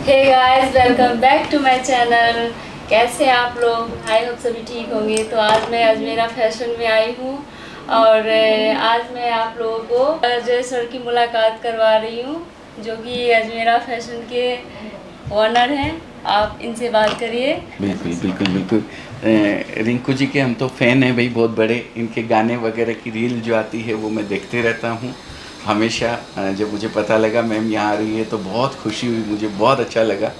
Hey guys, welcome back to my channel. कैसे हैं आप लोग? आई होप सभी ठीक होंगे। तो आज मैं अजमेरा फैशन में आई हूँ और आज मैं आप लोगों को अजय सर की मुलाकात करवा रही हूँ, जो कि अजमेरा फैशन के ओनर हैं। आप इनसे बात करिए। बिल्कुल बिल्कुल बिल्कुल। रिंकू जी के हम तो फ़ैन हैं भाई, बहुत बड़े। इनके गाने वगैरह की रील जो आती है वो मैं देखते रहता हूँ हमेशा। जब मुझे पता लगा मैम यहाँ आ रही है तो बहुत खुशी हुई, मुझे बहुत अच्छा लगा।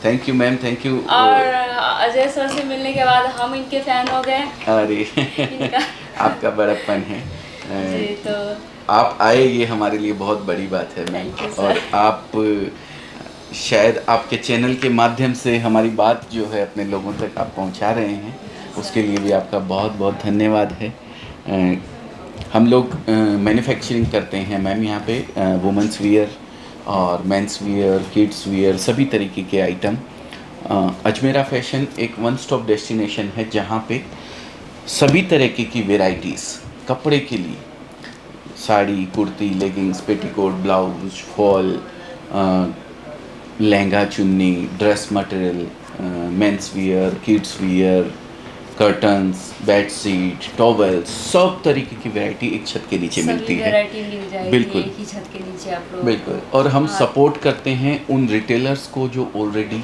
Thank you ma'am, thank you. और अजय सर से मिलने के बाद हम इनके फ़ैन हो गए। अरे इनका आपका बड़प्पन है। जी, तो आप आए ये हमारे लिए बहुत बड़ी बात है मैम। थैंक यू और सर। आप शायद आपके चैनल के माध्यम से हमारी बात जो है अपने लोगों तक आप पहुंचा रहे हैं, उसके लिए भी आपका बहुत बहुत धन्यवाद है। हम लोग मैन्युफैक्चरिंग करते हैं मैम यहाँ पे, वुमेंस वियर और मेंस वियर, किड्स वियर, सभी तरीके के आइटम। अजमेरा फैशन एक वन स्टॉप डेस्टिनेशन है जहाँ पे सभी तरीके की वेराइटीज़ कपड़े के लिए, sari, kurti, leggings, petticoat, blouse, fall, lehenga, chunni, dress material, men's wear, kids wear, curtains, bed sheet, towel, सब तरीके की वैरायटी एक छत के नीचे मिलती है। वैरायटी मिल जाएगी बिल्कुल एक ही छत के नीचे आप लोगों बिल्कुल। को। और हम हाँ, सपोर्ट करते हैं उन रिटेलर्स को जो ऑलरेडी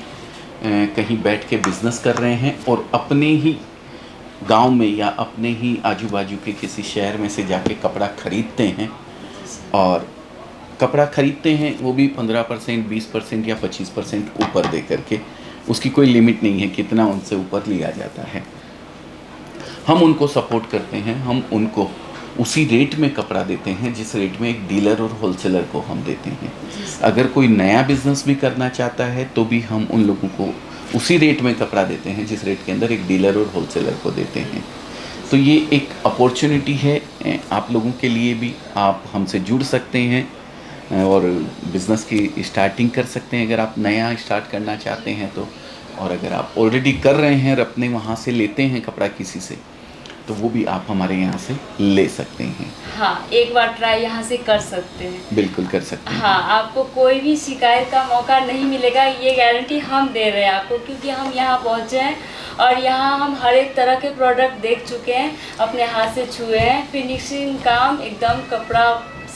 कहीं बैठ के बिजनेस कर रहे हैं और अपने ही गांव में या अपने ही आजू बाजू के किसी शहर में से जाके कपड़ा खरीदते हैं। और कपड़ा खरीदते हैं वो भी 15%, 20% या 25% ऊपर दे करके। उसकी कोई लिमिट नहीं है कितना उनसे ऊपर लिया जाता है। हम उनको सपोर्ट करते हैं, हम उनको उसी रेट में कपड़ा देते हैं जिस रेट में एक डीलर और होलसेलर को हम देते हैं। अगर कोई नया बिजनेस भी करना चाहता है तो भी हम उन लोगों को उसी रेट में कपड़ा देते हैं जिस रेट के अंदर एक डीलर और होलसेलर को देते हैं। तो ये एक अपॉर्चुनिटी है आप लोगों के लिए भी। आप हमसे जुड़ सकते हैं और बिज़नेस की स्टार्टिंग कर सकते हैं अगर आप नया स्टार्ट करना चाहते हैं तो। और अगर आप ऑलरेडी कर रहे हैं और अपने वहाँ से लेते हैं कपड़ा किसी से, तो वो भी आप हमारे यहाँ से ले सकते हैं। हाँ, एक बार ट्राई यहाँ से कर सकते हैं। बिल्कुल कर सकते हैं। हाँ, आपको कोई भी शिकायत का मौका नहीं मिलेगा, ये गारंटी हम दे रहे हैं आपको, क्योंकि हम यहाँ पहुँचे हैं और यहाँ हम हर एक तरह के प्रोडक्ट देख चुके हैं, अपने हाथ से छुए हैं। फिनिशिंग काम एकदम, कपड़ा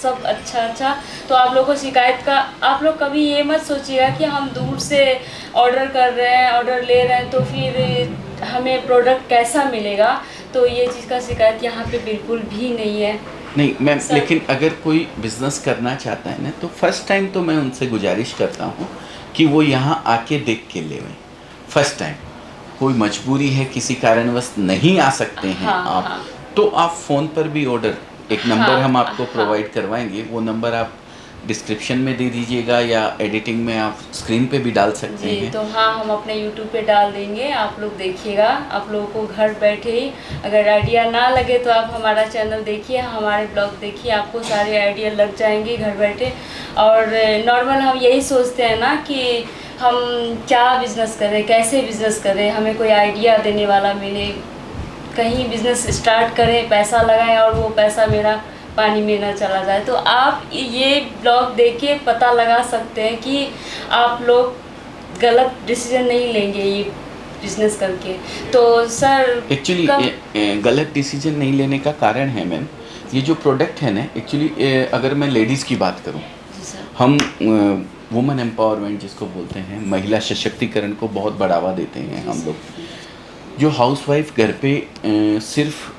सब अच्छा। तो आप लोग को शिकायत का, आप लोग कभी ये मत सोचिएगा कि हम दूर से ऑर्डर कर रहे हैं, ऑर्डर ले रहे हैं तो फिर हमें प्रोडक्ट कैसा मिलेगा। तो ये चीज़ का शिकायत यहाँ पे बिल्कुल भी नहीं है। नहीं मैम, सर, लेकिन अगर कोई बिज़नेस करना चाहता है ना तो फर्स्ट टाइम तो मैं उनसे गुजारिश करता हूँ कि वो यहाँ आके देख के लेवें। फर्स्ट टाइम कोई मजबूरी है, किसी कारणवश नहीं आ सकते हैं हाँ आप, हाँ तो आप फ़ोन पर भी ऑर्डर, एक नंबर हाँ हम आपको हाँ प्रोवाइड करवाएंगे, वो नंबर आप डिस्क्रिप्शन में दे दीजिएगा या एडिटिंग में आप स्क्रीन पे भी डाल सकते जी। हैं। तो हाँ, हम अपने यूट्यूब पे डाल देंगे, आप लोग देखिएगा। आप लोगों को घर बैठे ही, अगर आइडिया ना लगे तो आप हमारा चैनल देखिए, हमारे ब्लॉग देखिए, आपको सारे आइडिया लग जाएंगे घर बैठे। और नॉर्मल हम यही सोचते हैं ना कि हम क्या बिज़नेस करें, कैसे बिज़नेस करें, हमें कोई आइडिया देने वाला मिले, कहीं बिज़नेस स्टार्ट करें, पैसा लगाएं और वो पैसा मेरा पानी में ना चला जाए। तो आप ये ब्लॉग देख के पता लगा सकते हैं कि आप लोग गलत डिसीजन नहीं लेंगे ये बिज़नेस करके। तो सर, एक्चुअली गलत डिसीजन नहीं लेने का कारण है मैम, ये जो प्रोडक्ट है ना, एक्चुअली अगर मैं लेडीज़ की बात करूँ, जी सर, हम वुमेन एम्पावरमेंट जिसको बोलते हैं, महिला सशक्तिकरण को बहुत बढ़ावा देते हैं हम लोग। जो हाउसवाइफ घर पे सिर्फ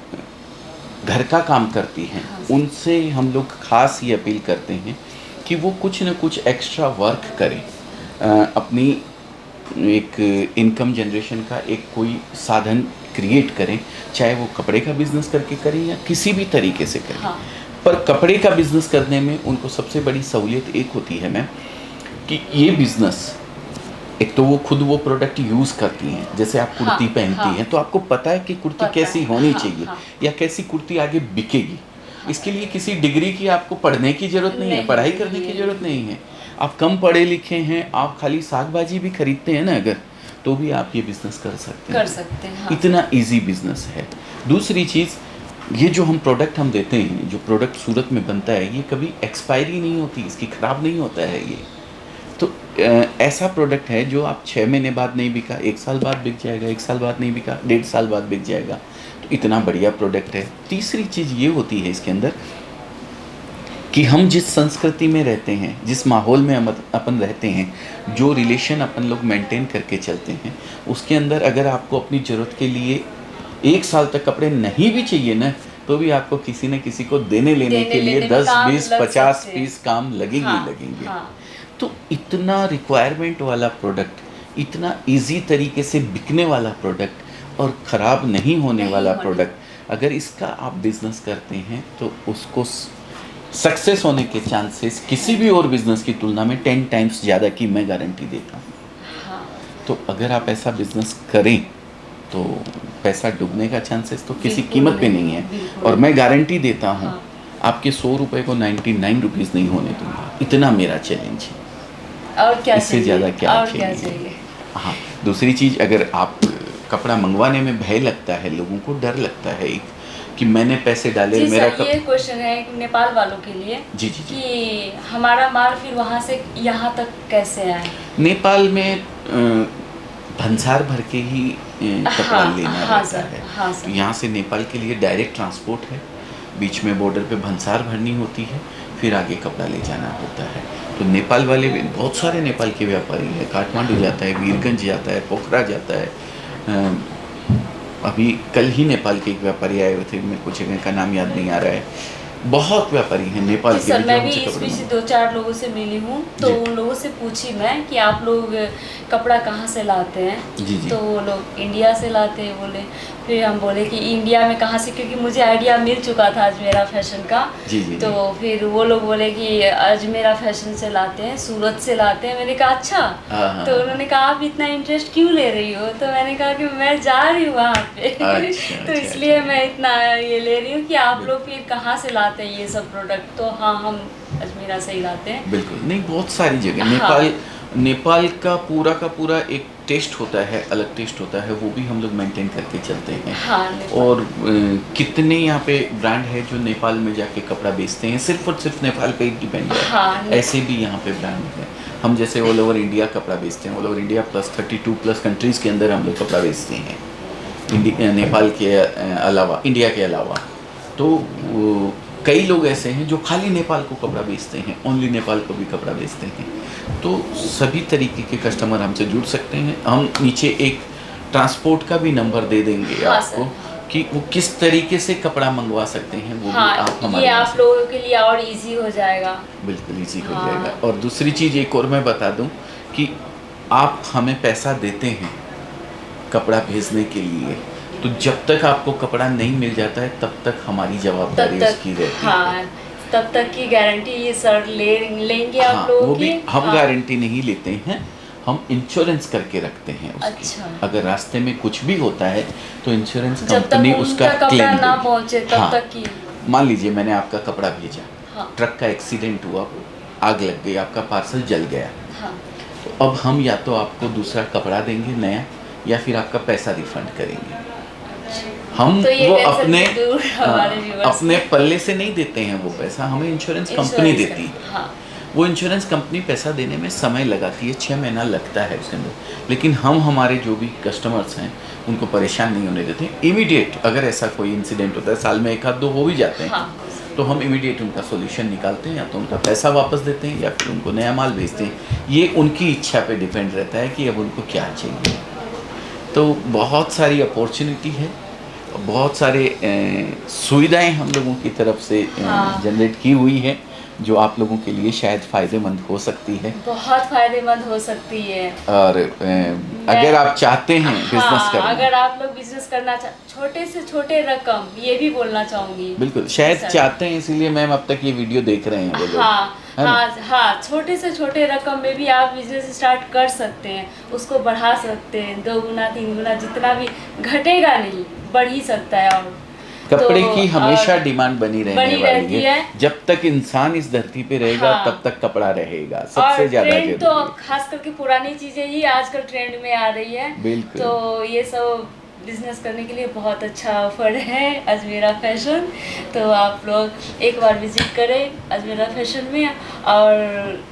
घर का काम करती हैं, हाँ, उनसे हम लोग खास ये अपील करते हैं कि वो कुछ न कुछ एक्स्ट्रा वर्क करें, अपनी एक इनकम जनरेशन का एक कोई साधन क्रिएट करें, चाहे वो कपड़े का बिज़नेस करके करें या किसी भी तरीके से करें। हाँ, पर कपड़े का बिज़नेस करने में उनको सबसे बड़ी सहूलियत एक होती है मैम कि ये बिज़नेस, एक तो वो खुद वो प्रोडक्ट यूज़ करती हैं, जैसे आप कुर्ती हाँ, पहनती हाँ, हैं तो आपको पता है कि कुर्ती पता कैसी है, होनी हाँ, चाहिए हाँ, या कैसी कुर्ती आगे बिकेगी। इसके लिए किसी डिग्री की आपको पढ़ने की ज़रूरत नहीं है, पढ़ाई करने की ज़रूरत नहीं है। आप कम पढ़े लिखे हैं, आप खाली साग भाजी भी खरीदते हैं ना अगर, तो भी आप ये बिज़नेस कर सकते हैं। हाँ। इतना इजी बिज़नेस है। दूसरी चीज़, ये जो हम प्रोडक्ट हम देते हैं, जो प्रोडक्ट सूरत में बनता है, ये कभी एक्सपायरी नहीं होती, इसकी ख़राब नहीं होता है ये। तो ऐसा प्रोडक्ट है जो आप 6 महीने बाद नहीं बिका, 1 साल बाद बिक जाएगा, 1 साल बाद नहीं बिका, 1.5 साल बाद बिक जाएगा। तो इतना बढ़िया प्रोडक्ट है। तीसरी चीज़ ये होती है इसके अंदर कि हम जिस संस्कृति में रहते हैं, जिस माहौल में हम अपन रहते हैं, जो रिलेशन अपन लोग मेंटेन करके चलते हैं, उसके अंदर अगर आपको अपनी ज़रूरत के लिए 1 साल तक कपड़े नहीं भी चाहिए ना, तो भी आपको किसी न किसी को देने लेने के लिए 10, 20, 50 पीस काम लगेंगे ही लगेंगे। तो इतना रिक्वायरमेंट वाला प्रोडक्ट, इतना इजी तरीके से बिकने वाला प्रोडक्ट और ख़राब नहीं होने वाला प्रोडक्ट, अगर इसका आप बिज़नेस करते हैं तो उसको सक्सेस होने के चांसेस किसी भी और बिज़नेस की तुलना में 10 टाइम्स ज़्यादा की मैं गारंटी देता हूँ। तो अगर आप ऐसा बिज़नेस करें तो पैसा डूबने का चांसेस तो किसी कीमत पे नहीं है। और मैं गारंटी देता हूँ आपके 100 रुपये को 99 रुपीज़ नहीं होने दूंगा। इतना मेरा चैलेंज है। और क्या इससे ज़्यादा क्या और चाहिए? हाँ, दूसरी चीज़, अगर आप कपड़ा मंगवाने में भय लगता है, लोगों को डर लगता है एक कि मैंने पैसे डाले मेरा ये क्वेश्चन है नेपाल वालों के लिए जी कि हमारा माल फिर वहाँ से यहाँ तक कैसे आए? नेपाल में भंसार भर के ही कपड़ा लेना रहता है। यहाँ से नेपाल के लिए डायरेक्ट ट्रांसपोर्ट है, बीच में बॉर्डर पे भंसार भरनी होती है, फिर आगे कपड़ा ले जाना होता है। तो नेपाल वाले भी बहुत सारे नेपाल के व्यापारी हैं, काठमांडू जाता है, वीरगंज जाता है, पोखरा जाता है। अभी कल ही नेपाल के एक व्यापारी आए हुए थे, मेरे को जगह का नाम याद नहीं आ रहा है। बहुत व्यापारी हैं नेपाल के। सर मैं भी इस बीच 2-4 लोगों से मिली हूँ, तो उन लोगों से पूछी मैं कि आप लोग कपड़ा कहाँ से लाते हैं? जी। तो वो लोग इंडिया से लाते हैं बोले। फिर हम बोले कि इंडिया में कहाँ से, क्योंकि मुझे आइडिया मिल चुका था अजमेरा फैशन का। जी। तो फिर वो लोग बोले कि अजमेरा फैशन से लाते हैं, सूरत से लाते हैं। मैंने कहा अच्छा। तो उन्होंने कहा आप इतना इंटरेस्ट क्यों ले रही हो? तो मैंने कहा कि मैं जा रही हूँ वहाँ पे। तो इसलिए मैं इतना ये ले रही हूँ कि आप लोग फिर कहाँ से लाते हैं ये सब प्रोडक्ट? तो हाँ, हम अजमेरा से ही लाते हैं। बिल्कुल नहीं, बहुत सारी जगह नेपाल का पूरा एक टेस्ट होता है, अलग टेस्ट होता है, वो भी हम लोग मेंटेन करके चलते हैं। और कितने यहाँ पे ब्रांड है जो नेपाल में जाके कपड़ा बेचते हैं, सिर्फ और सिर्फ नेपाल पे ही डिपेंड है। ऐसे भी यहाँ पे ब्रांड है। हम जैसे ऑल ओवर इंडिया कपड़ा बेचते हैं, all over India plus 32+ countries के अंदर हम लोग कपड़ा बेचते हैं, नेपाल के अलावा, इंडिया के अलावा। तो कई लोग ऐसे हैं जो खाली नेपाल को कपड़ा बेचते हैं, ओनली नेपाल को भी कपड़ा बेचते हैं। तो सभी तरीके के कस्टमर हमसे जुड़ सकते हैं। हम नीचे एक ट्रांसपोर्ट का भी नंबर दे देंगे आपको कि वो किस तरीके से कपड़ा मंगवा सकते हैं, वो भी आप हमारे ये आप लोगों के लिए और इजी हो जाएगा। बिल्कुल इजी हो जाएगा। और दूसरी चीज़ एक और मैं बता दूं कि आप हमें पैसा देते हैं कपड़ा भेजने के लिए, तो जब तक आपको कपड़ा नहीं मिल जाता है तब तक हमारी जवाबदारी उसकी रहती है। तब तक की गारंटी ये सर लेंगे आप लोगों की? वो भी हम गारंटी नहीं लेते हैं, हम इंश्योरेंस करके रखते हैं उसकी। अच्छा। अगर रास्ते में कुछ भी होता है तो इंश्योरेंस कंपनी उसका क्लेम ना पहुंचे तब तक की। मान लीजिए मैंने आपका कपड़ा भेजा, ट्रक का एक्सीडेंट हुआ, आग लग गई, आपका पार्सल जल गया, तो अब हम या तो आपको दूसरा कपड़ा देंगे नया, या फिर आपका पैसा रिफंड करेंगे। हम तो वो अपने पल्ले से नहीं देते हैं, वो पैसा हमें इंश्योरेंस कंपनी देती है। वो इंश्योरेंस कंपनी पैसा देने में समय लगाती है, 6 महीना लगता है उसके अंदर, लेकिन हम हमारे जो भी कस्टमर्स हैं उनको परेशान नहीं होने देते। इमीडिएट अगर ऐसा कोई इंसिडेंट होता है, साल में 1-2 हो भी जाते हैं, तो हम इमीडिएट उनका सोल्यूशन निकालते हैं, या तो उनका पैसा वापस देते हैं या फिर उनको नया माल भेजते हैं। ये उनकी इच्छा पे डिपेंड रहता है कि अब उनको क्या चाहिए। तो बहुत सारी अपॉर्चुनिटी है, बहुत सारे सुविधाएं हम लोगों की तरफ से जनरेट की हुई है, जो आप लोगों के लिए शायद फ़ायदेमंद हो सकती है। बहुत फ़ायदेमंद हो सकती है। और अगर आप चाहते हैं बिजनेस करना, अगर आप लोग बिजनेस करना छोटे से छोटे रकम, ये भी बोलना चाहूँगी। बिल्कुल, शायद चाहते हैं, इसीलिए मैम अब तक ये वीडियो देख रहे हैं वो लोग। हाँ, छोटे से छोटे रकम में भी आप बिजनेस स्टार्ट कर सकते हैं, उसको बढ़ा सकते हैं, 2 गुना 3 गुना, जितना भी घटेगा नहीं, बढ़ ही सकता है। और कपड़े की हमेशा डिमांड बनी रहने वाली है। जब तक इंसान इस धरती पे रहेगा तब तक कपड़ा रहेगा। सबसे ज्यादा ट्रेंड तो खास करके पुरानी चीजें ही आजकल ट्रेंड में आ रही है। बिल्कुल। तो ये सब बिजनेस करने के लिए बहुत अच्छा ऑफर है अजमेरा फैशन। तो आप लोग एक बार विजिट करें अजमेरा फैशन में, और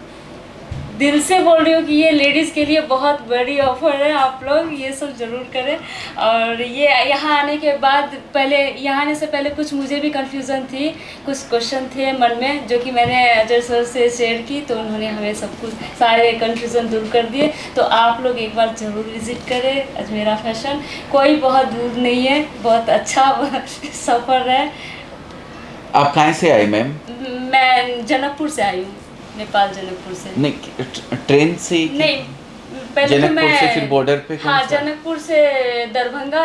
दिल से बोल रही हूँ कि ये लेडीज़ के लिए बहुत बड़ी ऑफर है, आप लोग ये सब ज़रूर करें। और ये यहाँ आने के बाद यहाँ आने से पहले कुछ मुझे भी कन्फ्यूज़न थी, कुछ क्वेश्चन थे मन में जो कि मैंने अजय सर से शेयर की, तो उन्होंने हमें सब कुछ सारे कन्फ्यूज़न दूर कर दिए। तो आप लोग एक बार ज़रूर विज़िट करें अजमेरा फैशन, कोई बहुत दूर नहीं है, बहुत अच्छा सफ़र है। आप कहाँ से आए मैम? मैं जनकपुर से आई हूँ, नेपाल जनकपुर से। नहीं, ट्रेन से? नहीं, पहले तो जनकपुर मैं से फिर बॉर्डर पे कौन हाँ, सा? जनकपुर से दरभंगा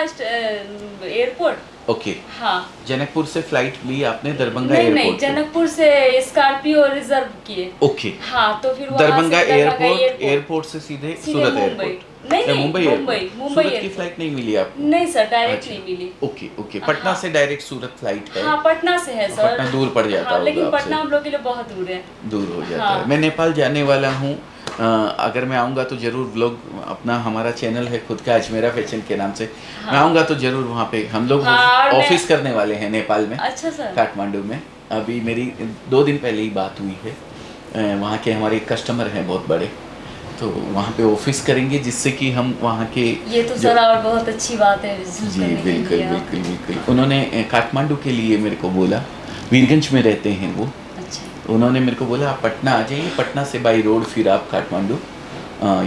एयरपोर्ट। ओके, हाँ, जनकपुर से फ्लाइट ली आपने दरभंगा नहीं एयरपोर्ट नहीं, जनकपुर से स्कॉर्पियो रिजर्व किए। ओके, हाँ, तो फिर वहाँ दरभंगा से एयरपोर्ट, एयरपोर्ट से सीधे सूरत मुंबई। एयरपोर्ट? नहीं मुंबई नहीं, एयरपोर्ट। मुंबई सूरत की एयरपोर्ट। फ्लाइट नहीं मिली आपको? नहीं सर, डायरेक्ट अच्छा, नहीं मिली। ओके ओके, पटना हाँ। से डायरेक्ट सूरत फ्लाइट है? हाँ, पटना से है सर। पटना दूर पड़ जाता हाँ, होगा लेकिन आपसे। पटना हम लोग के लिए बहुत दूर है। दूर हो जाता हाँ। है। मैं नेपाल जाने वाला हूँ, अगर मैं आऊँगा तो ज़रूर व्लॉग, अपना हमारा चैनल है खुद का अजमेरा फैशन के नाम से, मैं आऊँगा तो ज़रूर वहाँ पे हम लोग हाँ, ऑफिस करने वाले हैं नेपाल में। अच्छा सर। काठमांडू में अभी मेरी 2 दिन पहले ही बात हुई है, वहाँ के हमारे कस्टमर हैं बहुत बड़े, तो वहाँ पे ऑफिस करेंगे जिससे कि हम वहाँ के ये तो सर और बहुत अच्छी बात है बिजनेस जी करने के बिल्कुल लिए। बिल्कुल बिल्कुल। उन्होंने काठमांडू के लिए मेरे को बोला, वीरगंज में रहते हैं वो, अच्छा। उन्होंने मेरे को बोला आप पटना आ जाइए, पटना से बाई रोड फिर आप काठमांडू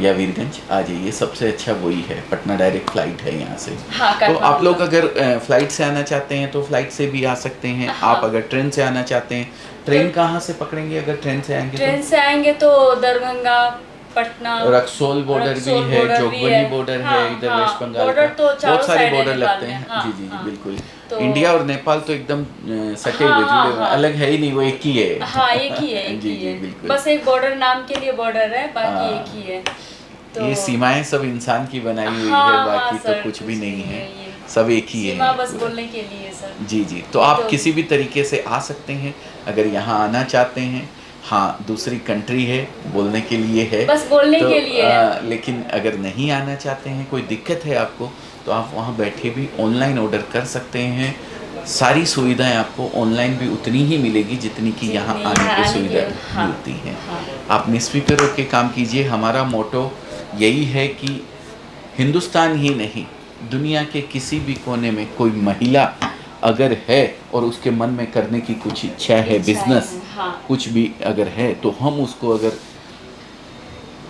या वीरगंज आ जाइए, सबसे अच्छा वही है, पटना डायरेक्ट फ्लाइट है यहाँ से। हाँ, तो आप काठमांडू लोग अगर फ्लाइट से आना चाहते हैं तो फ्लाइट से भी आ सकते हैं। हाँ। आप अगर ट्रेन से आना चाहते हैं, ट्रेन कहाँ से पकड़ेंगे अगर ट्रेन से आएंगे? ट्रेन से आएंगे तो दरभंगा, पटना, रक्सौल बॉर्डर भी रक्सौल है, border भी जोगबनी है। बॉर्डर हाँ, है इधर हाँ, वेस्ट बंगाल border का, तो चारों बहुत सारे side है बॉर्डर नेपाल लगते में। हैं। हाँ, जी जी जी हाँ। बिल्कुल। तो इंडिया और नेपाल तो एकदम सटे हाँ, हुए हाँ, जुड़े हुए, हाँ। अलग है ही नहीं, वो एक ही है। हाँ, एक ही है, एक जी ही जी है। बिल्कुल। बस एक बॉर्डर नाम के लिए बॉर्डर है, बाकी हाँ। एक ही है। ये सीमाएं सब इंसान की बनाई हुई हाँ, है, हाँ, बाकी तो सर, कुछ भी नहीं है, ये। सब एक ही है सीमा बस पूरा। बोलने के लिए सर। जी जी, तो आप किसी भी तरीके से आ सकते हैं अगर यहाँ आना चाहते हैं। हाँ, दूसरी कंट्री है, बोलने के लिए है, बस बोलने तो के लिए है। लेकिन अगर नहीं आना चाहते हैं, कोई दिक्कत है आपको, तो आप वहाँ बैठे भी ऑनलाइन ऑर्डर कर सकते हैं। सारी सुविधाएं आपको ऑनलाइन भी उतनी ही मिलेगी जितनी कि यहाँ जितनी आने यहाँ की आने सुविधा की, हाँ, मिलती हैं। हाँ। आप निस्फिक्र होकर काम कीजिए। हमारा मोटो यही है कि हिंदुस्तान ही नहीं, दुनिया के किसी भी कोने में कोई महिला अगर है और उसके मन में करने की कुछ इच्छा है, बिजनेस हाँ। कुछ भी अगर है, तो हम उसको अगर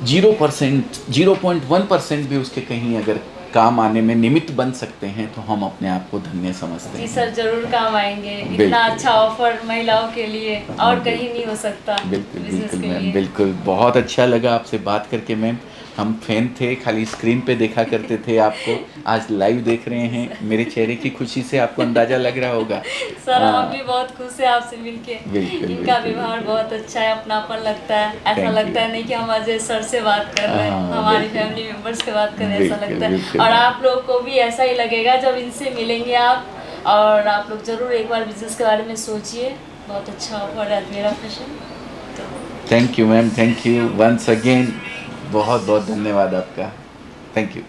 0%, 0.1% भी उसके कहीं अगर काम आने में निमित्त बन सकते हैं तो हम अपने आप को धन्य समझते जी हैं। सर, जरूर काम आएंगे। इतना बिल्कुल। अच्छा ऑफर महिलाओं के लिए और कहीं नहीं हो सकता। बिल्कुल बिजनेस बिल्कुल के मैम, लिए। बिल्कुल। बहुत अच्छा लगा आपसे बात करके मैम। हम फैन थे, खाली स्क्रीन पे देखा करते थे आपको, आज लाइव देख रहे हैं। मेरे चेहरे की खुशी से आपको अंदाजा लग रहा होगा। सर हम भी बहुत खुश हैं आपसे मिलके। बिल्कुल, इनका बिल्कुल, व्यवहार बिल्कुल। बहुत अच्छा है, अपनापन लगता है। ऐसा Thank लगता है you। नहीं कि हम अजय सर से बात कर रहे हैं, हाँ, हमारी बिल्कुल। फैमिली मेंबर्स से बात कर रहे हैं, ऐसा बिल्कुल, लगता है। बिल्कुल। और आप लोग को भी ऐसा ही लगेगा जब इनसे मिलेंगे आप। और आप लोग जरूर एक बार बिजनेस के बारे में सोचिए, बहुत अच्छा ऑफर है Ajmera Fashion. Thank you ma'am, thank you once again, बहुत बहुत धन्यवाद आपका, थैंक यू।